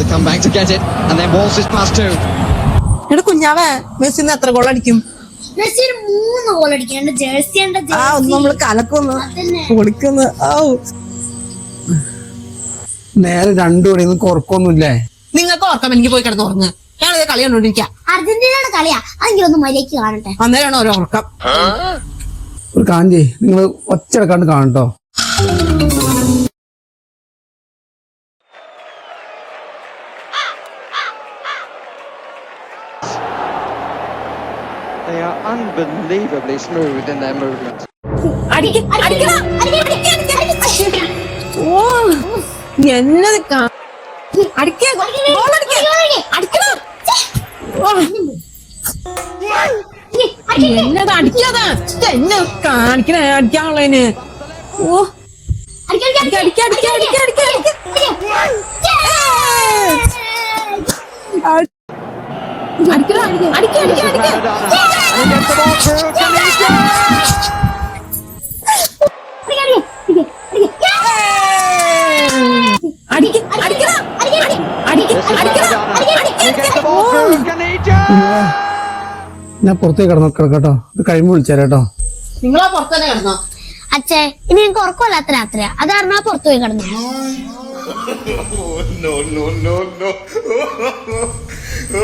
to come back to get it, and then Walsh is past two. എടാ കുഞ്ഞാവേ Messi എത്ര goal അടിക്കും? Messi 3 goal അടിക്കും. Jersey നമ്മള് കലക്കൊന്ന് പൊളിക്കുന്നു. നേരെ 2 മണിയൊന്നും കുറക്കൊന്നുമില്ലേ? നിങ്ങൾക്ക് ഓർക്കാം, എനിക്ക് പോയി കിടന്ന് ഉറങ്ങ്. ഞാനത് കളി കണ്ടോണ്ടിരിക്കാം. അർജന്റീനയുടെ കളിയാ, അതെങ്കിലും ഒന്ന് മര്യാദയ്ക്ക് കാണട്ടെ. അന്നേരമാണ് ഓരോ ഉറക്കം. ഒരു കാഞ്ചി നിങ്ങൾ ഒച്ചടക്കാണ്ട് കാണട്ടോ. They are unbelievably smooth in their movement. എന്നത് എന്നത് അടിക്കാതാ എന്നെ കാണിക്കണേ അടിക്കാനുള്ളതിന്. ഓ ഞാൻ പുറത്തേക്ക് കിടക്കട്ടോ. ഇത് കഴിയുമ്പോൾ വിളിച്ചേരാട്ടോ. നിങ്ങളാ പുറത്ത് തന്നെ കിടന്നോ? അച്ഛേ, ഇനി എനിക്ക് ഉറക്കമില്ലാത്ത രാത്രിയാ, അത് കാരണം പുറത്തു പോയി കിടന്നു. No.